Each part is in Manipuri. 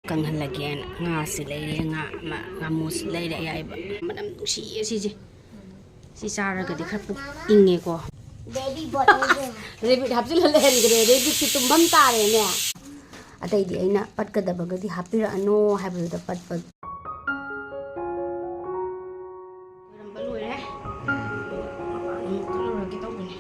ꯀꯪꯍꯜꯂꯒꯦꯅ ꯉꯥꯁꯤ ꯂꯩꯔꯦ ꯉꯥꯃꯨꯁꯤ ꯂꯩꯔꯦ ꯑꯌꯥꯏꯕ ꯃꯅꯝ ꯅꯨꯡꯁꯤꯌꯦ ꯁꯤꯁꯦ ꯁꯤ ꯆꯥꯔꯒꯗꯤ ꯈꯔ ꯄꯨꯛ ꯏꯪꯉꯦꯀꯣ ꯔꯦꯕꯤꯠ ꯍꯥꯞꯆꯤꯜꯂ ꯂꯩꯍꯟꯈ꯭ꯔꯦ ꯔꯦꯕꯤꯠꯁꯤ ꯇꯨꯝꯐꯝ ꯇꯥꯔꯦꯅꯦ ꯑꯇꯩꯗꯤ ꯑꯩꯅ ꯄꯠꯀꯗꯕꯒꯗꯤ ꯍꯥꯞꯄꯤꯔꯛꯑꯅꯣ ꯍꯥꯏꯕꯗꯨꯗ ꯄꯠꯄ ꯂꯣꯏꯔꯦ ꯑꯃꯨꯛ ꯀꯠꯂꯨꯔꯒꯦ ꯇꯧꯕꯅꯦ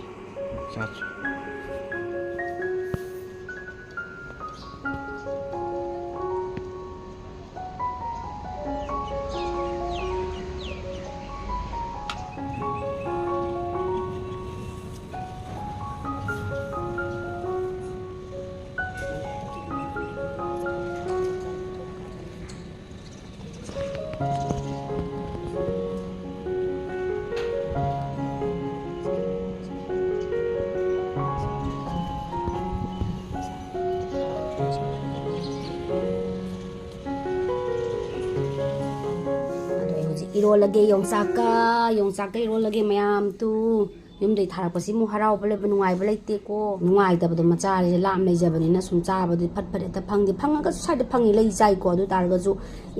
이롤라게 영사까 이롤라게 mayamtu yumdai tharapasi mu harau bale nuai bale te ko nuai da badu macha ri lam nei jabani na sum cha badu phat phat ta phangdi phangaga su side phangi lei jai ko du targa ju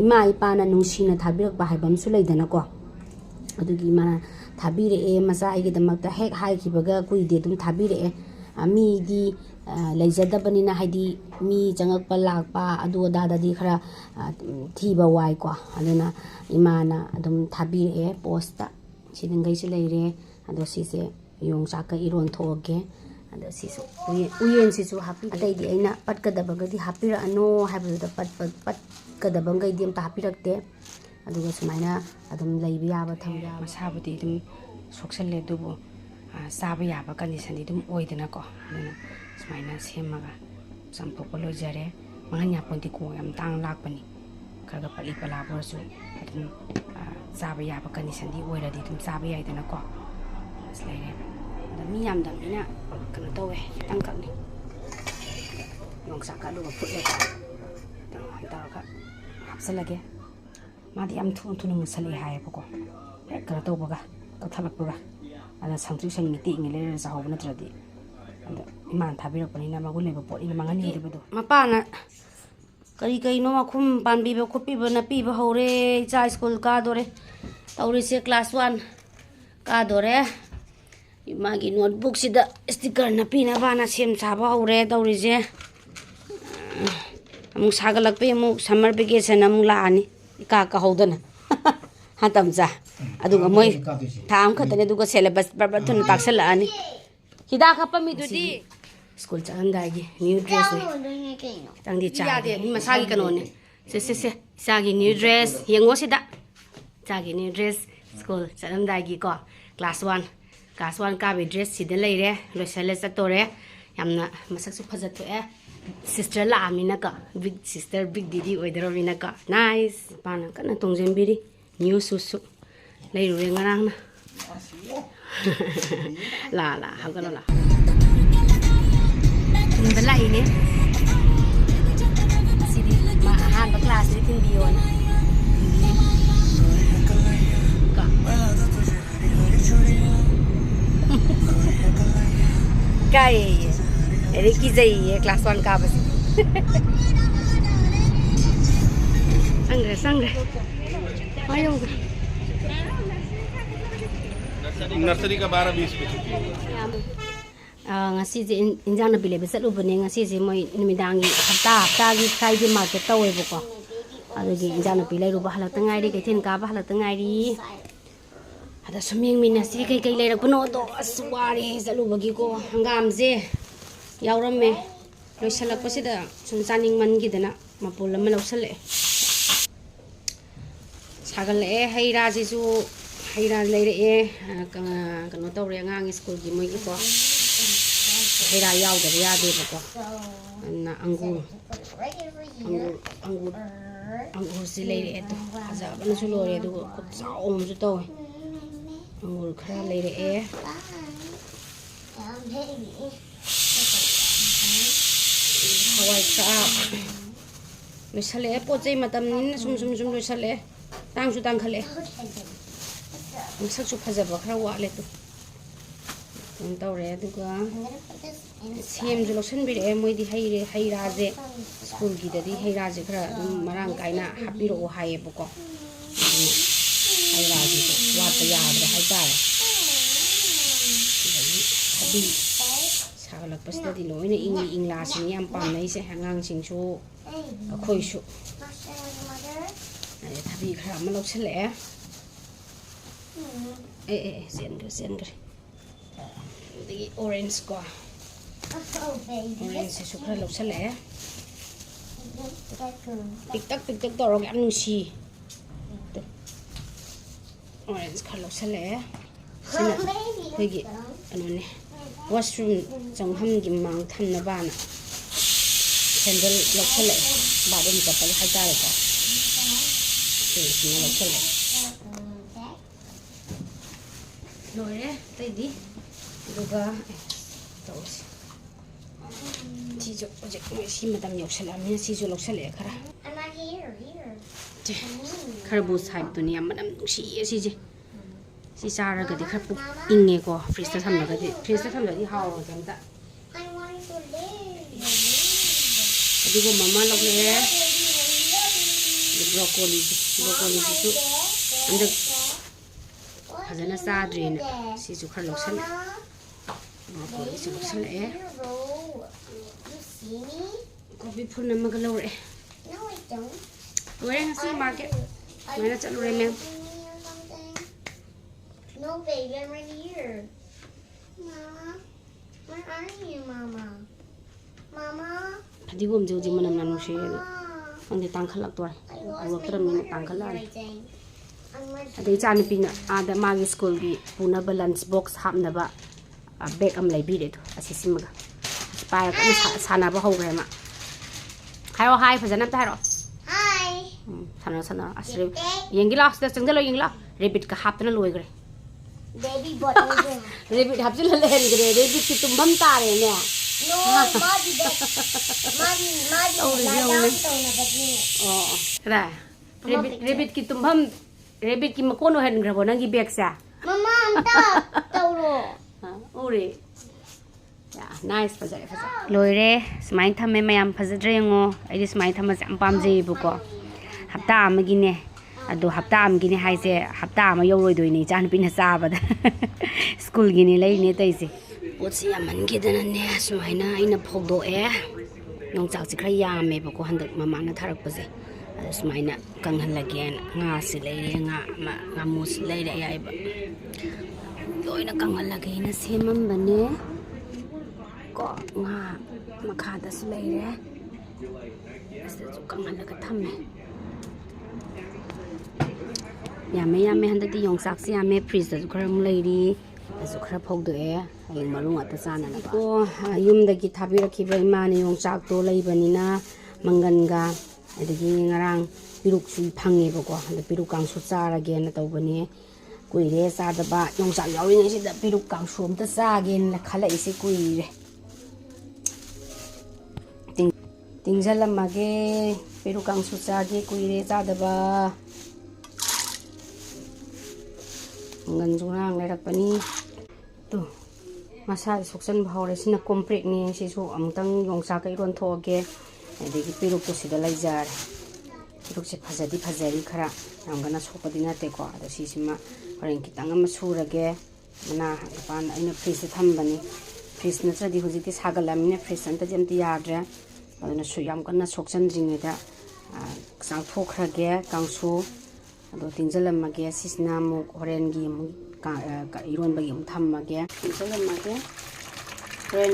ima ipa na nungsi na thabirak ba haibam su lei dana ko adugi mana thabire e macha ai gi damak ta hek hai khibaga kui de dum thabire e ami di leijadabani na haidi mi changakpa lakpa adu da di khara thiba wai ko aduna imana adum thabire posta sidingai se leire ado sise yongchak iron thoge ado sisu uyen sisu happy adai di aina patkadabagadi hapira ano haibada pat kadabangai dim ta hapirakte aduga sumaina adum leibi yaba thamya masabudi dum soksale dubu saba yaba condition dum oidana ko aduna sumaina semaga sampoko lojare manganya ponti ko yam tang lakpani kaga pali pala borsu adum saba yaba condition di oiradi dum saba yaidana ko slide da mi yam dam ina kana tawe tangkak ni yongchak lu phutle ta ka hapsalage madi am thun thun musali hai bako kana to baga ka thalak baga ala sangtri sang miti ngile sa hobna tradi anda iman thabira panina magul leba pot ina mangani de bedo mapana kari no makhum panbi ba khopi ba na pi ba hore cha school ka dore tauri se class 1 ka dore magi notebook sida sticker na pina bana sem saba hore taurije amuk sagalakpe amuk summer vacation amuk laani ka hodana hatamja aduga moi tham khatane aduga syllabus barbar thun taksalaani hida khapa mi dudi school chahandagi new dress ne tangdi cha de masagi kanone se sagi new dress yengo sida chagi new dress school chahandagi ko class 1 ka be dress sida leire loisale satore yamna masak su phajat to e sister la amina ka big sister big didi oidarovina ka nice pana kana tongjenbiri new susu leiru re ngarang na la hagala la belai ni sidi ma han ba class ni tin bion ka kai ere ki jai class 1 ka bas sangre ayo nursery का 12-20 पे छुट्टी ngasi je injang na bile besalu bane ngasi je moi nimidangi hafta gi friday market tawe boko adugi injang na bile ru bahala tangai ri ketin ka bahala tangai ri ada suming minasi kai leirak bano do aswari salu bagi ko hangam je yaurame loisalak pasida sun chaning man gi dana mapul ama lausale sagal e haira jisu haira leire e kano tawre ngang school gi moi ko haira yaw da ya de ko na angur si leire e to aja bana su lore du ko chaum su to angur khara leire e hawai ka loisale pochai matam nin sum loisale tang su tang khale sak su phajaba khara wa le to ꯀꯩꯅꯣ ꯇꯧꯔꯦ ꯑꯗꯨꯒ ꯁꯦꯝꯁꯨ ꯂꯧꯁꯟꯕꯤꯔꯛꯑꯦ ꯃꯣꯏꯗꯤ ꯍꯩ ꯔꯥꯁꯦ ꯁ꯭ꯀꯨꯜꯒꯤꯗꯗꯤ ꯍꯩ ꯔꯥꯁꯦ ꯈꯔ ꯑꯗꯨꯝ ꯃꯔꯥꯡ ꯀꯥꯏꯅ ꯍꯥꯞꯄꯤꯔꯛꯑꯣ ꯍꯥꯏꯌꯦꯕꯀꯣ ꯑꯗꯨꯅ ꯍꯩ ꯔꯥꯁꯤꯁꯨ ꯋꯥꯠꯄ ꯌꯥꯗ꯭ꯔꯦ ꯍꯥꯏꯇꯥꯔꯦ ꯑꯗꯒꯤ ꯊꯕꯤ ꯁꯥꯒꯠꯂꯛꯄꯁꯤꯗꯗꯤ ꯂꯣꯏꯅ ꯏꯪꯂꯥꯁꯤꯡ ꯌꯥꯝ ꯄꯥꯝꯅꯩꯁꯦ ꯑꯉꯥꯡꯁꯤꯡꯁꯨ ꯑꯩꯈꯣꯏꯁꯨ ꯑꯗꯩ ꯊꯕꯤ ꯈꯔ ꯑꯃ ꯂꯧꯁꯜꯂꯛꯑꯦ ꯆꯦꯟꯈ꯭ꯔꯦ ꯑꯗꯒꯤ ꯑꯣꯔꯦꯟꯖ ꯀꯣ ꯑꯣꯔꯦꯟꯖꯁꯤꯁꯨ ꯈꯔ ꯂꯧꯁꯜꯂꯛꯑꯦ ꯄꯤꯛꯇꯛ ꯇꯧꯔꯒ ꯌꯥꯝ ꯅꯨꯡꯁꯤ ꯑꯣꯔꯦꯟꯖ ꯈꯔ ꯂꯧꯁꯜꯂꯛꯑꯦ ꯁꯤꯅ ꯑꯩꯈꯣꯏꯒꯤ ꯀꯩꯅꯣꯅꯦ ꯋꯥꯁꯔꯨꯝ ꯆꯪꯐꯝꯒꯤ ꯃꯃꯥꯡ ꯊꯝꯅꯕꯅ ꯍꯦꯟꯗꯜ ꯂꯧꯁꯜꯂꯛꯑꯦ ꯕꯥꯠꯔꯨꯝ ꯆꯠꯄꯒꯤ ꯍꯥꯏꯇꯥꯔꯦꯀꯣ ꯁꯤꯅ ꯂꯧꯁꯜꯂꯛꯑꯦ ꯂꯣꯏꯔꯦ ꯑꯇꯩꯗꯤ ꯑꯗꯨꯒ ꯇꯧꯔꯁꯤ ꯁꯤꯁꯨ ꯍꯧꯖꯤꯛ ꯁꯤ ꯃꯇꯝ ꯌꯧꯁꯜꯂꯛꯑꯕꯅꯤ나 ꯁꯤꯁꯨ ꯂꯧꯁꯜꯂꯛꯑꯦ ꯈꯔ ꯈꯔꯕꯨꯖ ꯍꯥꯏꯕꯗꯨꯅꯤ ꯌꯥꯝ ꯃꯅꯝ ꯅꯨꯡꯁꯤꯌꯦ ꯁꯤꯁꯦ ꯁꯤ ꯆꯥꯔꯒꯗꯤ ꯈꯔ ꯄꯨꯛ ꯏꯪꯉꯦꯀꯣ ꯐ꯭ꯔꯤꯖꯇ ꯊꯝꯃꯒꯗꯤ ꯍꯥꯎꯔꯣꯏ ꯑꯝꯇ ꯑꯗꯨꯒꯨꯝꯕ ꯑꯃ ꯂꯧꯔꯛꯑꯦ ꯕ꯭ꯔꯣꯀꯣꯂꯤꯁꯤꯁꯨ ꯍꯟꯗꯛ ꯐꯖꯅ ꯆꯥꯗ꯭ꯔꯦꯅ ꯁꯤꯁꯨ ꯈꯔ ꯂꯧꯁꯜꯂꯦ ꯕ꯭ꯔꯣꯀꯣꯂꯤꯁꯨ ꯂꯧꯁꯜꯂꯛꯑꯦ ꯀꯣꯕꯤ ꯐꯨꯜ ꯑꯃꯒ ꯂꯧꯔꯛꯑꯦ ꯂꯣꯏꯔꯦ ꯉꯁꯤ ꯃꯥꯔꯀꯦꯠ ꯁꯨꯃꯥꯏꯅ ꯆꯠꯂꯨꯔꯦ ꯃꯦꯝ No, baby, I'm right here. Mama, where are you, Mama? Mama? ꯐꯗꯤꯒꯣꯝꯁꯦ ꯍꯧꯖꯤꯛ ꯃꯅꯝ ꯌꯥꯝ ꯅꯨꯡꯁꯤꯌꯦ ꯑꯗꯣ ꯈꯪꯗꯦ ꯇꯥꯡꯈꯠꯂꯛꯇꯣꯔꯦ ꯄꯨꯔꯛꯇ꯭ꯔꯕꯅꯤꯅ ꯇꯥꯡꯈꯠꯂꯛꯑꯅꯤ ꯑꯗꯩ ꯏꯆꯥꯅꯨꯄꯤꯅ ꯑꯥꯗ ꯃꯥꯒꯤ ꯁ꯭ꯀꯨꯜꯒꯤ ꯄꯨꯅꯕ ꯂꯟꯆ ꯕꯣꯛꯁ ꯍꯥꯞꯅꯕ ꯕꯦꯛ ꯑꯃ ꯂꯩꯕꯤꯔꯦ ꯑꯗꯣ ꯑꯁꯤꯁꯤꯃꯒ ꯄꯥꯏꯔ ꯀꯟꯅ ꯁꯥꯟꯅꯕ ꯍꯧꯈ꯭ꯔꯦ ꯃꯥ ꯍꯥꯏꯔꯛꯑꯣ ꯍꯥꯏ ꯐꯖꯅ ꯑꯝꯇ ꯍꯥꯏꯔꯛꯑꯣ Hi. ꯁꯥꯟꯅꯔꯣ ꯑꯁ ꯌꯦꯡꯒꯦ ꯂꯥꯛꯑꯣ ꯁꯤꯗ ꯆꯪꯁꯤꯜꯂꯣ ꯌꯦꯡꯒꯦ ꯂꯥꯛꯑꯣ ꯔꯦꯕꯤꯠꯀ ꯍꯥꯞꯇꯅ ꯂꯣꯏꯈ꯭ꯔꯦ Baby bottle. ꯔꯦꯕꯤꯠ ꯍꯥꯞꯆꯤꯜꯂ ꯂꯩꯍꯟꯈ꯭ꯔꯦꯔꯦꯕꯤꯠꯀꯤ ꯇꯨꯝꯐꯝ ꯇꯥꯔꯦꯅꯦ No, Maddie, lie down ꯑꯣꯀꯗꯥꯏ ꯔꯦꯕꯤꯠꯀꯤ ꯇꯨꯝꯐꯝ ꯔꯦꯕꯤꯠꯀꯤ ꯃꯀꯣꯟ ꯑꯣꯏꯍꯟꯈ꯭ꯔꯕꯣ ꯅꯪꯒꯤ ꯕꯦꯒꯁꯦ Mama, amta tauro. ꯎꯔꯦ ꯅꯥꯏꯁ ꯐꯖꯔꯦ ꯂꯣꯏꯔꯦ ꯁꯨꯃꯥꯏꯅ ꯊꯝꯃꯦ ꯃꯌꯥꯝ ꯐꯖꯗ꯭ꯔꯦ ꯌꯦꯡꯉꯣ ꯑꯩꯗꯤ ꯁꯨꯃꯥꯏꯅ ꯊꯝꯕꯁꯦ ꯌꯥꯝ ꯄꯥꯝꯖꯩꯌꯦꯕꯀꯣ ꯍꯞꯇꯥ ꯑꯃꯒꯤꯅꯦ ꯑꯗꯣ ꯍꯞꯇꯥ ꯑꯃꯒꯤꯅꯦ ꯍꯥꯏꯁꯦ ꯍꯞꯇꯥ ꯑꯃ ꯌꯧꯔꯣꯏꯗꯣꯏꯅꯦ ꯏꯆꯥꯅꯨꯄꯤꯅ ꯆꯥꯕꯗ ꯁ꯭ꯀꯨꯜꯒꯤꯅꯦ ꯂꯩꯔꯤꯅꯦ ꯇꯧꯔꯤꯁꯦ ꯄꯣꯠꯁꯤ ꯌꯥꯝꯃꯟꯈꯤꯗꯅꯅꯦ ꯁꯨꯃꯥꯏꯅ ꯑꯩꯅ ꯐꯧꯗꯣꯛꯑꯦ ꯌꯣꯡꯆꯥꯛꯁꯦ ꯈꯔ ꯌꯥꯝꯃꯦꯕꯀꯣ ꯍꯟꯗꯛ ꯃꯃꯥꯅ ꯊꯥꯔꯛꯄꯁꯦ ꯑꯗꯣ ꯁꯨꯃꯥꯏꯅ ꯀꯪꯍꯜꯂꯒꯦꯅ ꯉꯥꯁꯤ ꯂꯩꯔꯦ ꯉꯥꯃꯨꯁꯤ ꯂꯩꯔꯦ ꯑꯌꯥꯏꯕ ꯂꯣꯏꯅ ꯀꯪꯍꯜꯂꯒꯦꯅ ꯁꯦꯝꯃꯝꯕꯅꯦ ꯀꯣ ꯉꯥ ꯃꯈꯥꯗꯁꯨ ꯂꯩꯔꯦ ꯑꯁꯤꯗꯁꯨ ꯀꯪꯍꯜꯂꯒ ꯊꯝꯃꯦ ꯌꯥꯝꯃꯦ ꯍꯟꯗꯛꯇꯤ ꯌꯣꯡꯆꯥꯛꯁꯦ ꯌꯥꯝꯃꯦ ꯐ꯭ꯔꯤꯖꯇꯁꯨ ꯈꯔ ꯑꯃꯨꯛ ꯂꯩꯔꯤ ꯑꯗꯨꯁꯨ ꯈꯔ ꯐꯧꯗꯣꯛꯑꯦ ꯍꯌꯦꯡ ꯃꯔꯨ ꯉꯥꯛꯇ ꯆꯥꯅꯅꯕ ꯌꯨꯝꯗꯒꯤ ꯊꯥꯕꯤꯔꯛꯈꯤꯕ ꯏꯃꯥꯅ ꯌꯣꯡꯆꯥꯛꯇꯣ ꯂꯩꯕꯅꯤꯅ ꯃꯪꯒꯟꯒ ꯑꯗꯒꯤ ꯉꯔꯥꯡ ꯄꯤꯔꯨꯛꯁꯨ ꯐꯪꯉꯦꯕꯀꯣ ꯑꯗ ꯄꯤꯔꯨꯛ ꯀꯥꯡꯁꯨ ꯆꯥꯔꯒꯦꯅ ꯇꯧꯕꯅꯦ ꯀꯨꯏꯔꯦ ꯆꯥꯗꯕ ꯌꯣꯡꯆꯥꯛ ꯌꯥꯎꯔꯤꯉꯩꯁꯤꯗ ꯄꯤꯔꯨꯛ ꯀꯥꯡꯁꯨ ꯑꯝꯇ ꯆꯥꯒꯦꯅ ꯈꯜꯂꯛꯏꯁꯦ ꯀꯨꯏꯔꯦ ꯇꯤꯡꯁꯤꯜꯂꯝꯃꯒꯦ ꯄꯦꯔꯨꯛ ꯀꯥꯡꯁꯨ ꯆꯥꯒꯦ ꯀꯨꯏꯔꯦ ꯆꯥꯗꯕ ꯃꯪꯒꯟꯁꯨ ꯉꯔꯥꯡ ꯂꯩꯔꯛꯄꯅꯤ ꯇꯨ ꯃꯁꯥꯗ ꯁꯣꯛꯆꯟꯕ ꯍꯧꯔꯦ ꯁꯤꯅ ꯀꯣꯝꯄ꯭ꯔꯦꯛꯅꯤ ꯁꯤꯁꯨ ꯑꯃꯨꯛꯇꯪ ꯌꯣꯡꯆꯥꯛꯀ ꯏꯔꯣꯟꯊꯣꯛꯑꯒꯦ ꯑꯗꯒꯤ ꯄꯦꯔꯨꯛꯇꯨ ꯁꯤꯗ ꯂꯩꯖꯔꯦ ꯄꯦꯔꯨꯛꯁꯦ ꯐꯖꯔꯤ ꯈꯔ ꯌꯥꯝ ꯀꯟꯅ ꯁꯣꯛꯄꯗꯤ ꯅꯠꯇꯦꯀꯣ ꯑꯗꯣ ꯁꯤꯁꯤꯃ ꯍꯣꯔꯦꯟ ꯈꯤꯇꯪ ꯑꯃ ꯁꯨꯔꯒꯦ ꯃꯅꯥ ꯃꯄꯥꯟ ꯑꯩꯅ ꯐ꯭ꯔꯤꯖꯇ ꯊꯝꯕꯅꯤ ꯐ꯭ꯔꯤꯖ ꯅꯠꯇ꯭ꯔꯗꯤ ꯍꯧꯖꯤꯛꯇꯤ ꯁꯥꯒꯠꯂꯝꯃꯤꯅ ꯐ꯭ꯔꯤꯖ ꯑꯝꯇ ꯌꯥꯗ꯭ꯔꯦ ꯑꯗꯨꯅ ꯌꯥꯝ ꯀꯟꯅ ꯁꯣꯛꯆꯟꯗ꯭ꯔꯤꯉꯩꯗ ꯆꯥꯝꯊꯣꯛꯈ꯭ꯔꯒꯦ ꯀꯥꯡꯁꯨ ꯑꯗꯣ ꯇꯤꯡꯁꯤꯜꯂꯝꯃꯒꯦ ꯁꯤꯁꯤꯅ ꯑꯃꯨꯛ ꯍꯣꯔꯦꯟꯒꯤ ꯑꯃꯨꯛ ꯏꯔꯣꯟꯕꯒꯤ ꯑꯃꯨꯛ ꯊꯝꯃꯒꯦ ꯇꯤꯡꯁꯤꯜꯂꯝꯃꯒꯦ ꯍꯣꯔꯦꯟ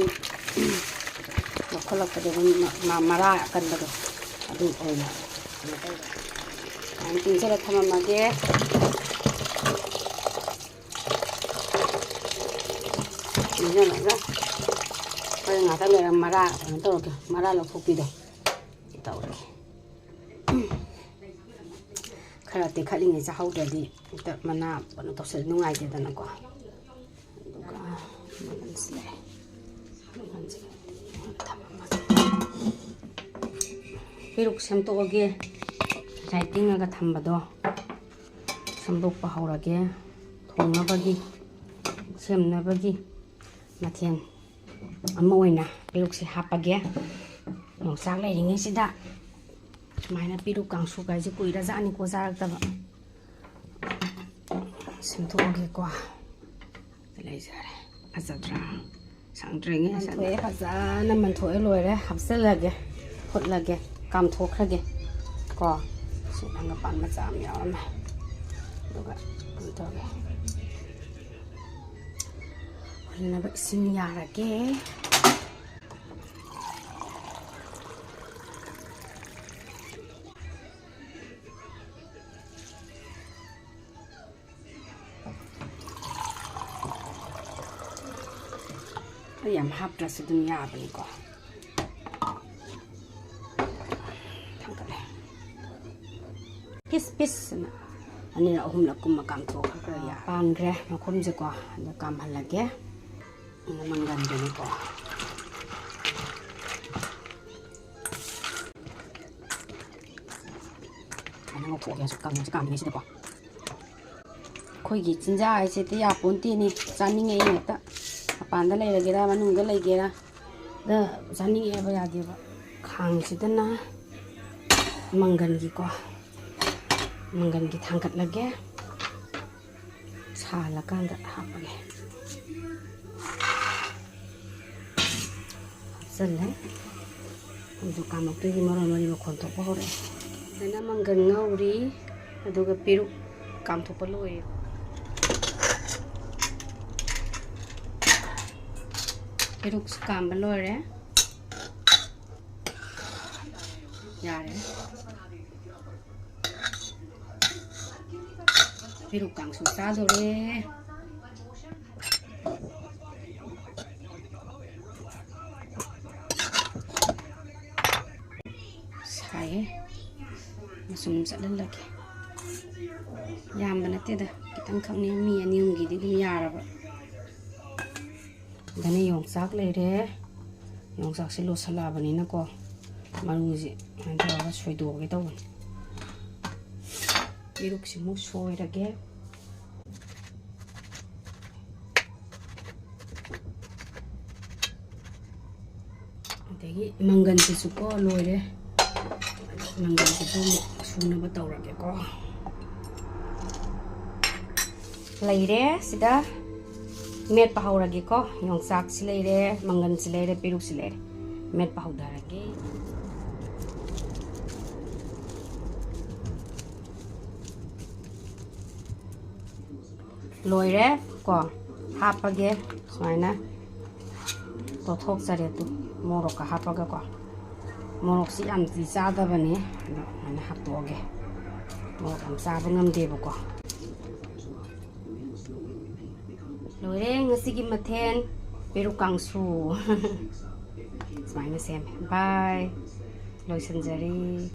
ꯂꯧꯈꯠꯂꯛꯄꯗ ꯑꯗꯨꯝ ꯃꯔꯥ ꯑꯀꯟꯕꯗꯣ ꯑꯗꯨ ꯑꯣꯏꯅ ꯀꯩꯅꯣ ꯇꯧꯕ ꯇꯤꯡꯁꯤꯜꯂ ꯊꯝꯃꯝꯃꯒꯦ ꯇꯤꯡꯁꯤꯜꯂꯒ ꯍꯣꯔꯦꯟ ꯉꯥꯛꯇꯪ ꯂꯩꯔ ꯃꯔꯥ ꯀꯩꯅꯣ ꯇꯧꯔꯒꯦ ꯃꯔꯥ ꯂꯧꯊꯣꯛꯄꯤꯗꯣ ꯇꯧꯔꯒꯦ ꯈꯔ ꯇꯦꯛꯈꯠꯂꯤꯉꯩ ꯆꯥꯍꯧꯗ꯭ꯔꯗꯤ ꯍꯦꯛꯇ ꯃꯅꯥ ꯀꯩꯅꯣ ꯇꯧꯁꯜꯂꯤ ꯅꯨꯡꯉꯥꯏꯇꯦꯗꯅꯀꯣ ꯑꯗꯨꯒ ꯃꯒꯟꯁꯤ ꯂꯩ ꯃꯒꯟꯁꯤ ꯊꯝꯃꯝꯃꯒꯦ ꯄꯦꯔꯨꯛ ꯁꯦꯝꯗꯣꯛꯑꯒꯦ ꯉꯁꯥꯏ ꯇꯤꯡꯉꯒ ꯊꯝꯕꯗꯣ ꯁꯦꯝꯗꯣꯛꯄ ꯍꯧꯔꯒꯦ ꯊꯣꯡꯅꯕꯒꯤ ꯁꯦꯝꯅꯕꯒꯤ Mathian. Amoina, Piruxi Hapage. No Sally in Sida. Mina Piru Kang Sugar is a good as any was out of Simtogi qua. The laser as a drown. Some drink as a manto lawyer, have selage, put lage, come talk again. Go. Sit on the pan mazam yarn. Look at the never seen yard again. I am half dressed in yard. Piss, and in a home like Kumakam to ya. Andre, no comes a go, and the Kamalage, and the Mangan. I know what is coming is the book. Quiggy Tinja, I said the Apuntini, standing in it. Upon the lady, Manunga Legera, the Sunny every idea. Kang Sidana Mangangico. Mangan get hung at lage. Salakan that happen. Suddenly, to come up to him or a conto for it. Then a mangan ngowri, a dog a piru come to Paloi. Pirux come below, Yare. Piru kang susado re. Saya masum salalaki. Yam banate da kitang khang ni mi ani ungi di dum yara ba. Dani yongchak le re. Yongchak se lo sala bani na ko. Maruji anta ba soido ge tawon. Piruxi mu soirage. Mangan si ko loire. Mangan si suna ba tawrage ko. Laire sida met pa hawrage ko. Yongchak si laire, mangan si laire, piruk si laire. Met pa hawdarage. Loire ko hapage suaina to thok sare tu morok ka hapaga ko morok si am ti sa da bani ana hapoge morok am sa ba ngamde ba ko loire ngasi gi mathen peru kangsu suaina sem bye loisan jari